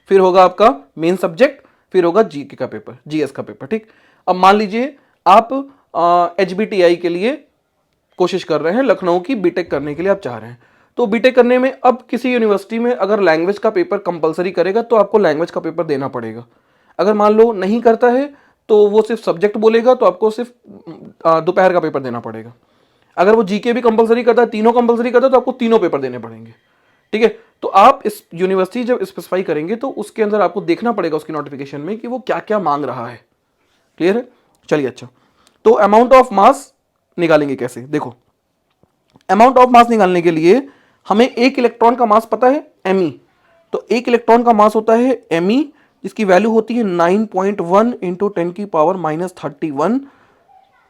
फिर होगा आपका मेन सब्जेक्ट, फिर होगा जीके का पेपर, जीएस का पेपर। ठीक, अब मान लीजिए आप एचबीटीआई के लिए कोशिश कर रहे हैं, लखनऊ की बीटेक करने के लिए आप चाह रहे हैं, तो बीटेक करने में अब किसी यूनिवर्सिटी में अगर लैंग्वेज का पेपर कंपलसरी करेगा तो आपको लैंग्वेज का पेपर देना पड़ेगा। अगर मान लो नहीं करता है तो वो सिर्फ सब्जेक्ट बोलेगा तो आपको सिर्फ दोपहर का पेपर देना पड़ेगा। अगर वो जीके भी कंपलसरी करता है, तीनों कंपलसरी करता है, तो आपको तीनों पेपर देने पड़ेंगे। ठीक है, तो आप इस यूनिवर्सिटी जब स्पेसिफाई करेंगे तो उसके अंदर आपको देखना पड़ेगा उसकी नोटिफिकेशन में कि वो क्या क्या मांग रहा है। क्लियर है? चलिए, अच्छा, तो अमाउंट ऑफ मास निकालेंगे कैसे? देखो, अमाउंट ऑफ मास निकालने के लिए हमें एक इलेक्ट्रॉन का मास पता है me, तो एक इलेक्ट्रॉन का मास होता है me, जिसकी वैल्यू होती है 9.1 इंटू 10 की पावर -31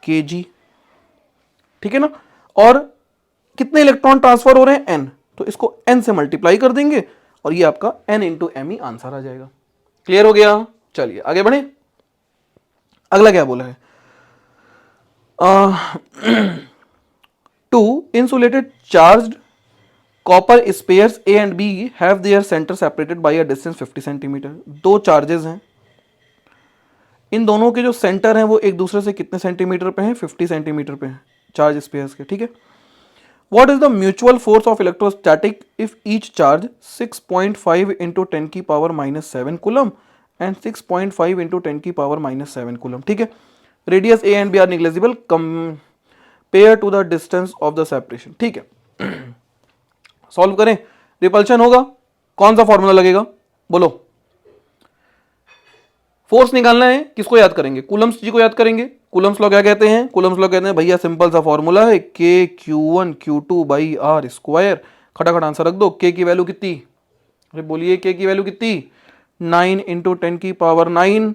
kg। ठीक है ना, और कितने इलेक्ट्रॉन ट्रांसफर हो रहे हैं n, तो इसको n से मल्टीप्लाई कर देंगे और ये आपका n इंटू me आंसर आ जाएगा। क्लियर हो गया? चलिए आगे बढ़े, अगला क्या बोला है? Two insulated charged copper spheres A and B have their center separated by a distance 50 centimetre. दो चार्जेस हैं, इन दोनों के जो सेंटर हैं वो एक दूसरे से कितने सेंटीमीटर पे हैं? 50 सेंटीमीटर पे हैं चार्ज स्पेयर्स के। ठीक है, what is the mutual force of electrostatic if each charge 6.5 into 10 की पावर -7 कूलम एंड 6.5 इंटू 10 की पावर -7 कूलम। ठीक है, radius A and B are negligible compare to the distance of the separation. ठीक है, solve करें। Repulsion होगा, कौन सा फॉर्मूला लगेगा? बोलो। फोर्स निकालना है, किसको याद करेंगे? कूलम्स जी को याद करेंगे। कूलम्स लॉ क्या कहते हैं? कूलम्स लॉ कहते हैं भैया सिंपल सा फॉर्मूला है, के Q1 Q2 by R square. खटाखट आंसर रख दो। के की वैल्यू कितनी? अरे बोलिए, के की वैल्यू कितनी? 9 इंटू 10 की पावर 9।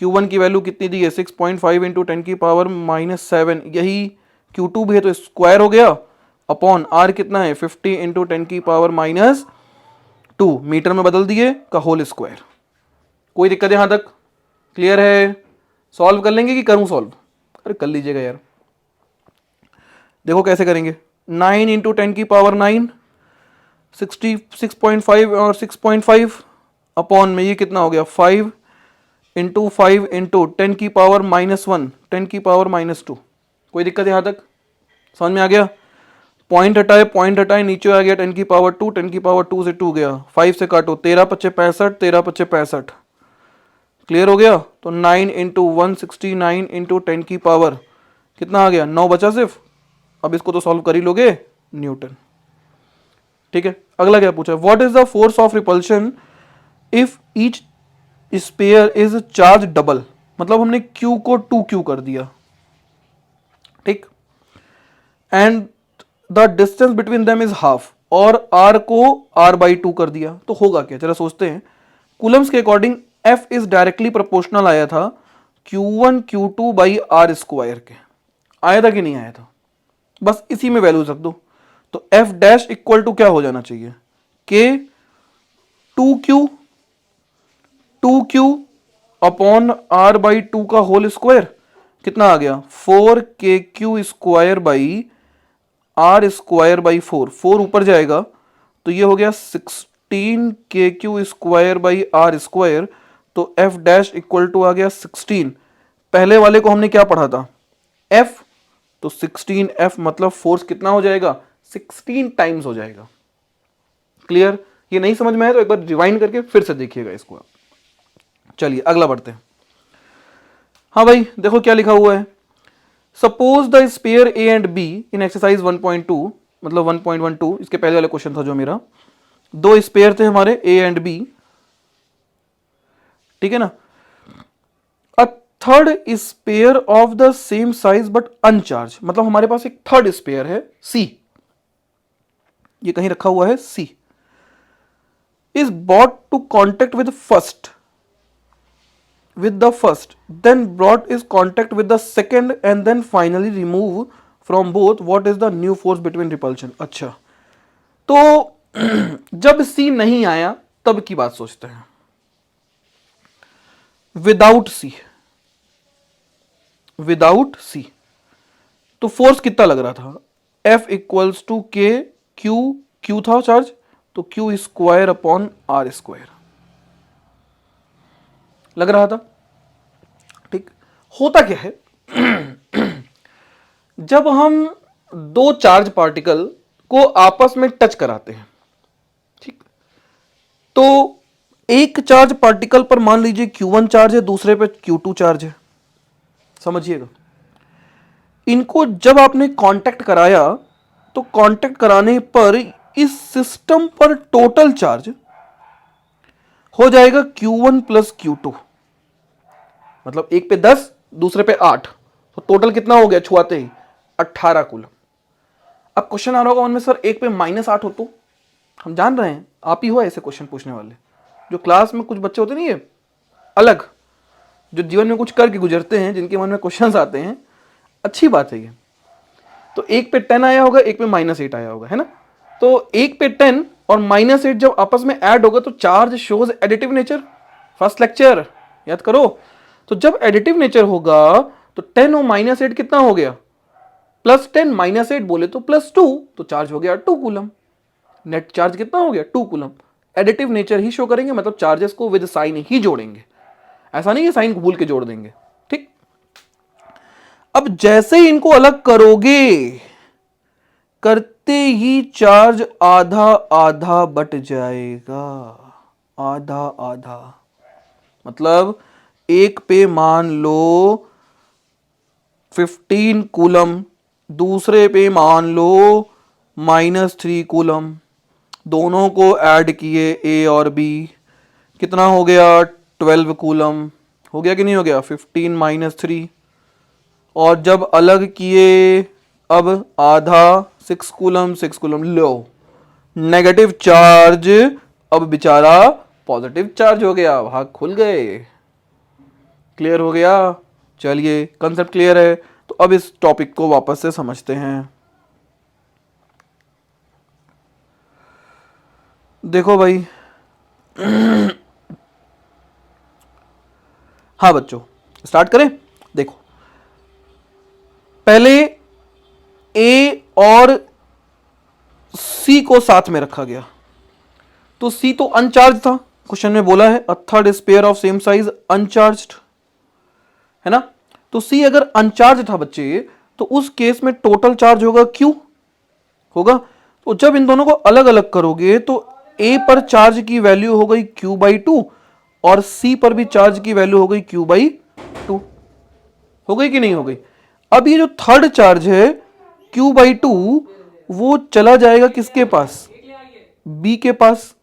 Q1 की वैल्यू कितनी दी है? 6.5 इंटू 10 की पावर -7। यही Q2 भी है तो स्क्वायर हो गया, अपॉन आर कितना है? 50 इंटू 10 की पावर -2। मीटर में बदल दिए का होल स्क्वायर। कोई दिक्कत यहां तक? क्लियर है? सॉल्व कर लेंगे कि करूं सॉल्व? अरे कर लीजिएगा यार। देखो कैसे करेंगे। 9 इंटू 10 की पावर 9, 6.5 और 6.5 अपॉन में ये कितना हो गया? 5 इंटू 5 इंटू 10 की पावर -1, 10 की पावर -2। कोई दिक्कत यहां तक? समझ में आ गया? पॉइंट हटाए, नीचे आ गया 10 की पावर 2, 10 की पावर 2 से 2 गया, 5 से काटो, 13 पच्चे 65, 13 पच्चे 65। क्लियर हो गया? तो 9 इंटू 169 इंटू 10 की पावर कितना आ गया? 9 बचा सिर्फ। अब इसको तो सॉल्व कर ही लोगे, न्यूटन। ठीक है, अगला क्या पूछा? What is the force of repulsion if each spare is charge double. मतलब हमने Q को 2Q कर दिया, ठीक, and the distance between them is half, और R को R/2 कर दिया, तो होगा क्या? जरा सोचते हैं। कूलम्स के according F is directly proportional आया था Q1 Q2 by R square के। आया था कि नहीं आया था? बस इसी में वैल्यूज रख दो। तो F डैश इक्वल टू क्या हो जाना चाहिए? K 2Q अपॉन R/2 का होल स्क्वायर। कितना आ गया? 4KQ square by R square by 4, 4 ऊपर जाएगा तो ये हो गया 16KQ square by R square. तो F डैश इक्वल टू आ गया 16। पहले वाले को हमने क्या पढ़ा था? F, तो 16F मतलब फोर्स कितना हो जाएगा? 16 टाइम्स हो जाएगा। क्लियर? ये नहीं समझ में आया तो एक बार रिवाइंड करके फिर से देखिएगा इसको। चलिए अगला बढ़ते हैं। हाँ भाई देखो क्या लिखा हुआ है। Suppose the sphere A and B in exercise 1.2, मतलब 1.12, इसके पहले वाला क्वेश्चन था जो मेरा, दो स्पेयर थे हमारे ए एंड बी, ठीक है ना। A third sphere of the same size but अनचार्ज, मतलब हमारे पास एक थर्ड स्पेयर है सी, ये कहीं रखा हुआ है C, is brought to contact with first, with the first, then brought is contact with the second and then finally remove from both, what is the new force between repulsion। अच्छा, तो जब C नहीं आया तब की बात सोचते हैं, विदाउट C, विदाउट C तो फोर्स कितना लग रहा था, F equals to K Q, Q था चार्ज, तो Q square upon R square लग रहा था। ठीक, होता क्या है जब हम दो चार्ज पार्टिकल को आपस में टच कराते हैं, ठीक, तो एक चार्ज पार्टिकल पर मान लीजिए Q1 चार्ज है, दूसरे पे Q2 चार्ज है, समझिएगा। इनको जब आपने कांटेक्ट कराया तो कांटेक्ट कराने पर इस सिस्टम पर टोटल चार्ज हो जाएगा Q1 प्लस Q2, मतलब एक पे 10 दूसरे पे 8, तो टोटल कितना हो गया छुआते ही 18 कूलम। अब क्वेश्चन आ रहा होगा उनमें सर एक पे -8 हो, तो हम जान रहे हैं आप ही हो ऐसे क्वेश्चन पूछने वाले, जो क्लास में कुछ बच्चे होते नहीं है अलग, जो जीवन में कुछ करके गुजरते हैं, जिनके मन में क्वेश्चंस आते हैं, अच्छी बात है ये। तो एक पे 10 आया होगा, एक पे -8 आया होगा, है ना। तो एक पे 10 और -8 जब आपस में ऐड होगा तो charge shows additive nature, first lecture याद करो। तो जब एडिटिव नेचर होगा तो 10 और -8 कितना हो गया, +10 -8 बोले तो +2, तो चार्ज हो गया 2 कूलम। नेट चार्ज कितना हो गया 2 कूलम। एडिटिव नेचर ही शो करेंगे, मतलब चार्जेस को विद साइन ही जोड़ेंगे, ऐसा नहीं है साइन को भूल के जोड़ देंगे, ठीक। अब जैसे ही इनको अलग करोगे, करते ही चार्ज आधा आधा बट जाएगा, आधा आधा, मतलब एक पे मान लो 15 कूलम, दूसरे पे मान लो -3 कूलम, दोनों को ऐड किए ए और बी, कितना हो गया 12 कूलम, हो गया कि नहीं हो गया, 15 - 3, और जब अलग किए अब आधा 6 कूलम, 6 कूलम, लो नेगेटिव चार्ज अब बेचारा पॉजिटिव चार्ज हो गया, भाग खुल गए। क्लियर हो गया, चलिए कंसेप्ट क्लियर है। तो अब इस टॉपिक को वापस से समझते हैं। देखो भाई हाँ बच्चों स्टार्ट करें। देखो पहले ए और सी को साथ में रखा गया, तो सी तो अनचार्ज था, क्वेश्चन में बोला है a third sphere of same size uncharged, है ना। तो सी अगर अनचार्ज था बच्चे, तो उस केस में टोटल चार्ज होगा क्यू होगा। तो जब इन दोनों को अलग अलग करोगे तो ए पर चार्ज की वैल्यू हो गई Q/2 और सी पर भी चार्ज की वैल्यू हो गई Q/2, हो गई कि नहीं हो गई। अब ये जो थर्ड चार्ज है Q/2 वो चला जाएगा किसके पास, बी के पास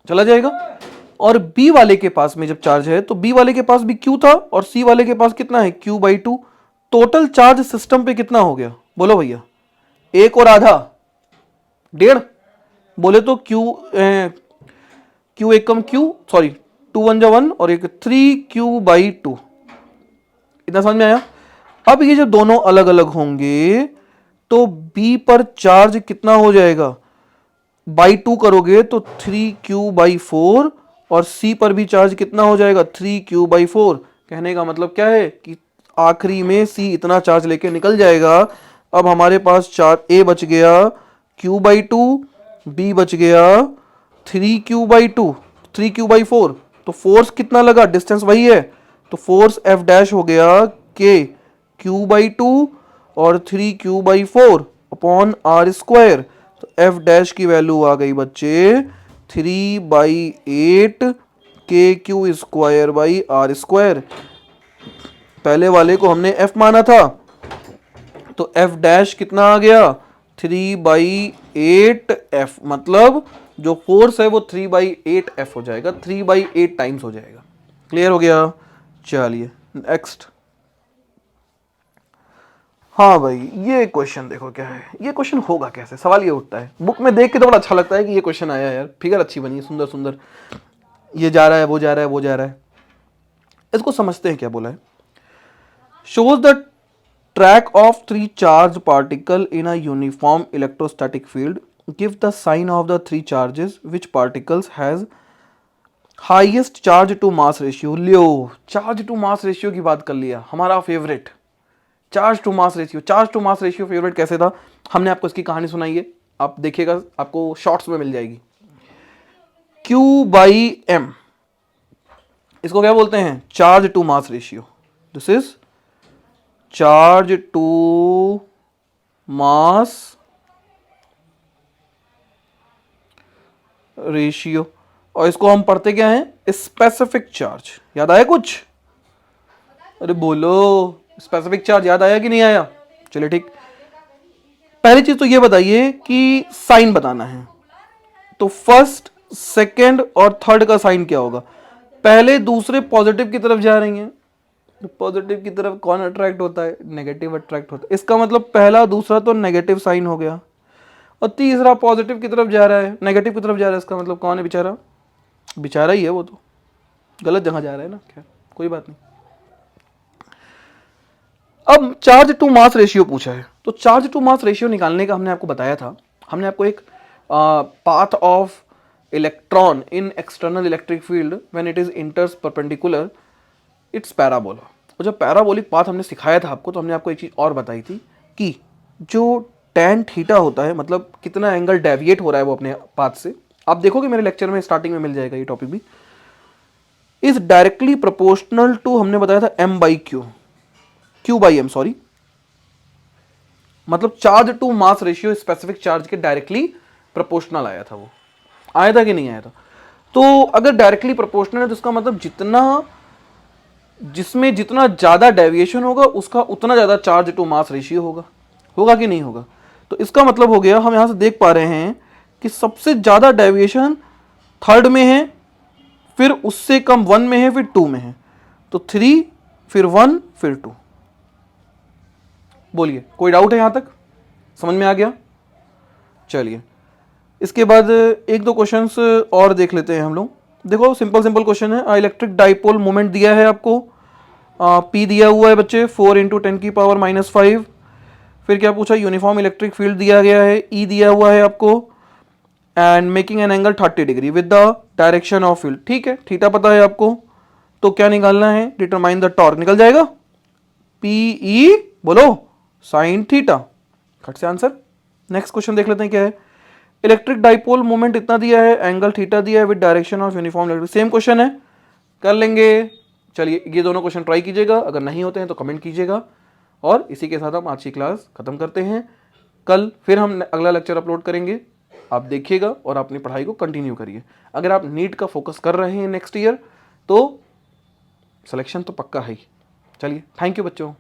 चला जाएगा, और बी वाले के पास में जब चार्ज है तो बी वाले के पास भी क्यू था और सी वाले के पास कितना है Q/2। टोटल चार्ज सिस्टम पे कितना हो गया बोलो भैया, एक और आधा 1.5 बोले तो क्यू एकम क्यू, सॉरी 2 1 जा 1 और एक 3Q/2, इतना समझ में आया। अब ये जब दोनों अलग अलग होंगे तो बी पर चार्ज कितना हो जाएगा, /2 करोगे तो 3Q/4 और सी पर भी चार्ज कितना हो जाएगा 3Q/4। कहने का मतलब क्या है कि आखिरी में सी इतना चार्ज लेके निकल जाएगा। अब हमारे पास चार्ज ए बच गया Q/2, बी बच गया 3Q/2, 3Q/4, तो फोर्स कितना लगा, डिस्टेंस वही है, तो फोर्स F' हो गया के Q/2 और 3Q/4 अपॉन आर स्क्वायर। तो F' की वैल्यू आ गई बच्चे 3/8 KQ² बाई आर स्क्वायर। पहले वाले को हमने f माना था, तो f डैश कितना आ गया 3/8f, मतलब जो फोर्स है वो 3/8f हो जाएगा, 3/8 टाइम्स हो जाएगा। क्लियर हो गया? चलिए नेक्स्ट। हाँ भाई ये क्वेश्चन देखो क्या है, ये क्वेश्चन होगा कैसे, सवाल ये उठता है, बुक में देख के तो बड़ा अच्छा लगता है कि ये क्वेश्चन आया यार, फिगर अच्छी बनी है, सुंदर सुंदर, ये जा रहा है, वो जा रहा है, वो जा रहा है। इसको समझते हैं क्या बोला है। shows the track of three charged particle in a uniform electrostatic field, give the sign of the three charges which particles has highest charge to mass ratio. लियो चार्ज टू मास रेशियो की बात कर लिया, हमारा favourite charge to mass ratio. Charge to mass ratio favourite कैसे था, हमने आपको इसकी कहानी सुनाई है, आप देखिएगा, आपको शॉर्ट्स में मिल जाएगी। Q/m, इसको क्या बोलते हैं, charge to mass ratio. This is charge to mass ratio, और इसको हम पढ़ते क्या हैं, स्पेसिफिक चार्ज। याद आया कुछ? अरे बोलो, स्पेसिफिक चार्ज याद आया कि नहीं आया? चलिए ठीक। पहली चीज तो ये बताइए कि साइन बताना है, तो फर्स्ट सेकंड और थर्ड का साइन क्या होगा। पहले दूसरे पॉजिटिव की तरफ जा रही हैं, तो पॉजिटिव की तरफ कौन अट्रैक्ट होता है, नेगेटिव अट्रैक्ट होता है। इसका मतलब पहला दूसरा तो नेगेटिव साइन हो गया, और तीसरा पॉजिटिव की तरफ जा रहा है, नेगेटिव की तरफ जा रहा है, इसका मतलब कौन है बेचारा, बेचारा ही है वो, तो गलत जगह जा रहा है ना, खैर कोई बात नहीं। अब चार्ज टू मास रेशियो पूछा है, तो चार्ज टू मास रेशियो निकालने का हमने आपको बताया था, हमने आपको एक path of electron in external electric field when it is इंटर्स perpendicular it's parabola. और जब पैराबोलिक पाथ हमने सिखाया था आपको, तो हमने आपको एक चीज और बताई थी कि जो tan थीटा होता है, मतलब कितना एंगल डेविएट हो रहा है वो अपने पाथ से, आप देखोगे मेरे लेक्चर में स्टार्टिंग में मिल जाएगा ये टॉपिक भी, इज डायरेक्टली प्रोपोर्शनल टू, हमने बताया था m/q, q/m सॉरी, मतलब charge to mass ratio specific charge के डायरेक्टली प्रोपोर्शनल आया था, वो आया था कि नहीं आया था। तो अगर डायरेक्टली प्रोपोर्शनल है तो इसका मतलब जितना, जिसमें जितना ज्यादा डेविएशन होगा उसका उतना ज्यादा चार्ज टू मास रेशियो होगा, होगा कि नहीं होगा। तो इसका मतलब हो गया, हम यहां से देख पा रहे हैं कि सबसे ज्यादा डेविएशन थर्ड में है, फिर उससे कम 1 में है, फिर 2 में है, तो 3 फिर 1 फिर 2। बोलिए कोई डाउट है यहां तक, समझ में आ गया? चलिए इसके बाद एक दो क्वेश्चंस और देख लेते हैं हम लोग। देखो सिंपल सिंपल क्वेश्चन है। इलेक्ट्रिक डाइपोल मोमेंट दिया है आपको, P दिया हुआ है बच्चे 4 × 10⁻⁵। फिर क्या पूछा, यूनिफॉर्म इलेक्ट्रिक फील्ड दिया गया है, E दिया हुआ है आपको, and making an angle 30 degree with the direction of field. ठीक है, थीटा पता है आपको, तो क्या निकालना है, डिटरमाइन द टॉर्क, निकल जाएगा PE, बोलो साइन थीटा, खट से आंसर। नेक्स्ट क्वेश्चन देख लेते हैं क्या है। इलेक्ट्रिक डाइपोल मोमेंट इतना दिया है, एंगल थीटा दिया है with direction of uniform electric, same question है, कर लेंगे। चलिए ये दोनों क्वेश्चन ट्राई कीजिएगा, अगर नहीं होते हैं तो कमेंट कीजिएगा। और इसी के साथ हम आज की क्लास खत्म करते हैं। कल फिर हम अगला लेक्चर अपलोड करेंगे, आप देखिएगा और अपनी पढ़ाई को कंटिन्यू करिए। अगर आप नीट का फोकस कर रहे हैं नेक्स्ट ईयर, तो सिलेक्शन तो पक्का है ही। चलिए थैंक यू बच्चों।